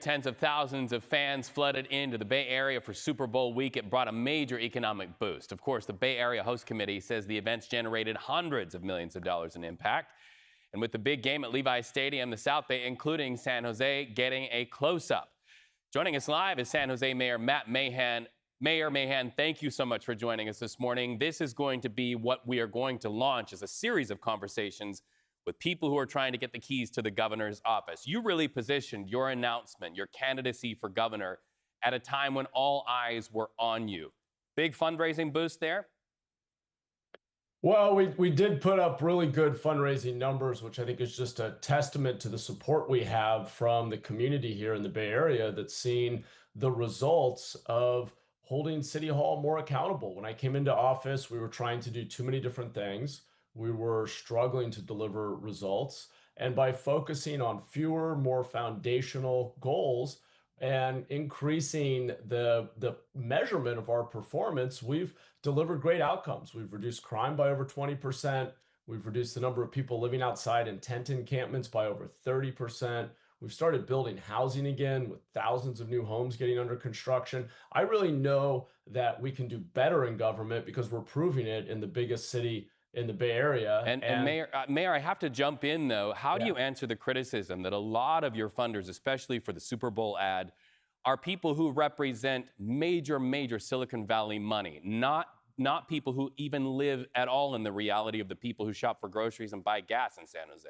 Tens of thousands of fans flooded into the Bay Area for Super Bowl week. It brought a major economic boost. Of course, the Bay Area Host Committee says the events generated hundreds of millions of dollars in impact. And with the big game at Levi's Stadium, the South Bay, including San Jose, getting a close-up. Joining us live is San Jose Mayor Matt Mahan. Mayor Mahan, thank you so much for joining us this morning. This is going to be what we are going to launch as a series of conversations with people who are trying to get the keys to the governor's office. You really positioned your announcement, your candidacy for governor, at a time when all eyes were on you. Big fundraising boost there? Well, we did put up really good fundraising numbers, which I think is just a testament to the support we have from the community here in the Bay Area that's seen the results of holding City Hall more accountable. When I came into office, we were trying to do too many different things. We were struggling to deliver results. And by focusing on fewer, more foundational goals and increasing the measurement of our performance, we've delivered great outcomes. We've reduced crime by over 20%. We've reduced the number of people living outside in tent encampments by over 30%. We've started building housing again with thousands of new homes getting under construction. I really know that we can do better in government because we're proving it in the biggest city in the Bay Area. And Mayor, I have to jump in, though. How do you answer the criticism that a lot of your funders, especially for the Super Bowl ad, are people who represent major Silicon Valley money, not people who even live at all in the reality of the people who shop for groceries and buy gas in San Jose?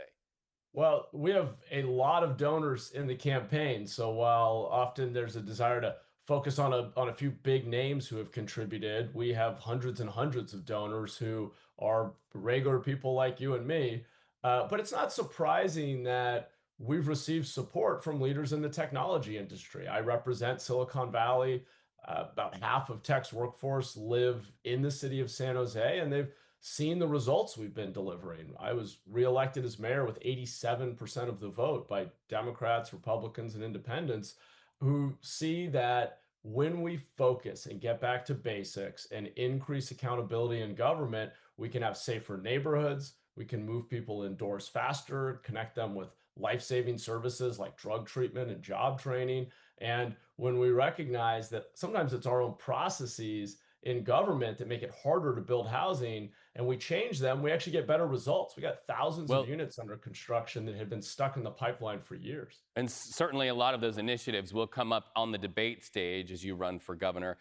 Well, we have a lot of donors in the campaign. So while often there's a desire to focus on a few big names who have contributed, we have hundreds and hundreds of donors who are regular people like you and me. But it's not surprising that we've received support from leaders in the technology industry. I represent Silicon Valley. About half of tech's workforce live in the city of San Jose, and they've seen the results we've been delivering. I was reelected as mayor with 87% of the vote by Democrats, Republicans, and independents, who see that when we focus and get back to basics and increase accountability in government, we can have safer neighborhoods, we can move people indoors faster, connect them with life-saving services like drug treatment and job training. And when we recognize that sometimes it's our own processes in government that make it harder to build housing, and we change them, we actually get better results. We got thousands of units under construction that had been stuck in the pipeline for years. And certainly a lot of those initiatives will come up on the debate stage as you run for governor.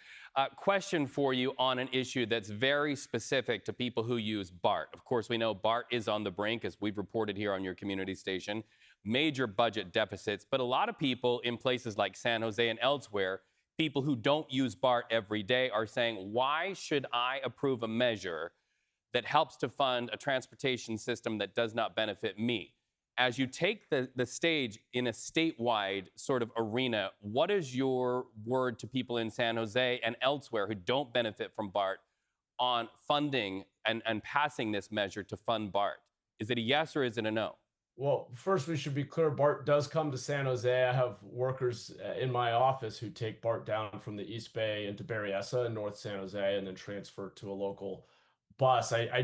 Question for you on an issue that's very specific to people who use BART. Of course, we know BART is on the brink, as we've reported here on your community station. Major budget deficits, but a lot of people in places like San Jose and elsewhere, people who don't use BART every day, are saying, why should I approve a measure that helps to fund a transportation system that does not benefit me? As you take the stage in a statewide sort of arena, what is your word to people in San Jose and elsewhere who don't benefit from BART on funding and passing this measure to fund BART? Is it a yes or is it a no? Well, first, we should be clear, BART does come to San Jose. I have workers in my office who take BART down from the East Bay into Berryessa in North San Jose and then transfer to a local bus. I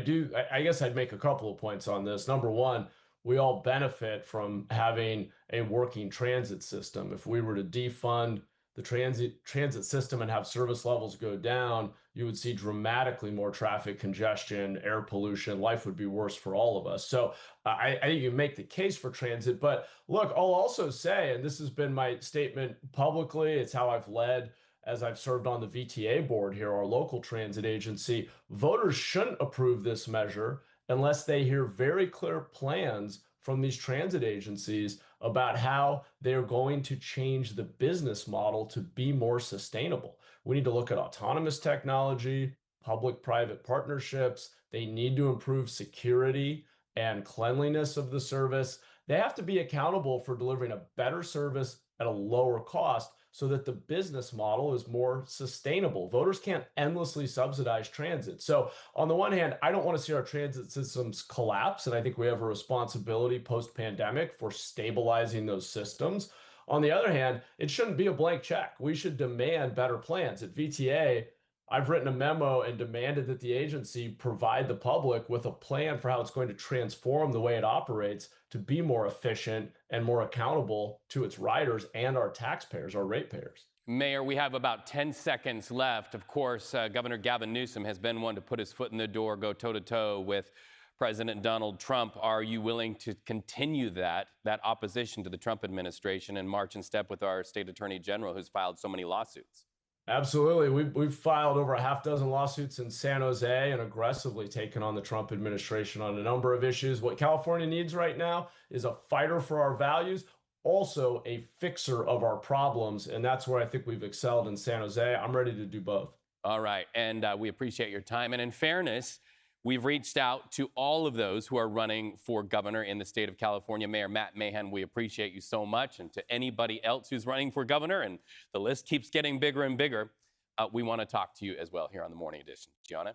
guess I'd make a couple of points on this. Number one, we all benefit from having a working transit system. If we were to defund the transit system and have service levels go down, you would see dramatically more traffic congestion, air pollution. Life would be worse for all of us. So I think you make the case for transit. But look, I'll also say, and this has been my statement publicly, it's how I've led as I've served on the VTA board here, our local transit agency. Voters shouldn't approve this measure unless they hear very clear plans from these transit agencies about how they're going to change the business model to be more sustainable. We need to look at autonomous technology, public-private partnerships. They need to improve security and cleanliness of the service. They have to be accountable for delivering a better service at a lower cost so that the business model is more sustainable. Voters can't endlessly subsidize transit. So on the one hand, I don't want to see our transit systems collapse, and I think we have a responsibility post-pandemic for stabilizing those systems. On the other hand, it shouldn't be a blank check. We should demand better plans. At VTA, I've written a memo and demanded that the agency provide the public with a plan for how it's going to transform the way it operates to be more efficient and more accountable to its riders and our taxpayers, our ratepayers. Mayor, we have about 10 seconds left. Of course, Governor Gavin Newsom has been one to put his foot in the door, go toe-to-toe with President Donald Trump. Are you willing to continue that opposition to the Trump administration and march in step with our state attorney general who's filed so many lawsuits? Absolutely. We've filed over a half dozen lawsuits in San Jose and aggressively taken on the Trump administration on a number of issues. What California needs right now is a fighter for our values, also a fixer of our problems. And that's where I think we've excelled in San Jose. I'm ready to do both. All right. And we appreciate your time. And in fairness, we've reached out to all of those who are running for governor in the state of California. Mayor Matt Mahan, we appreciate you so much. And to anybody else who's running for governor, and the list keeps getting bigger and bigger, we want to talk to you as well here on the Morning Edition. Gianna?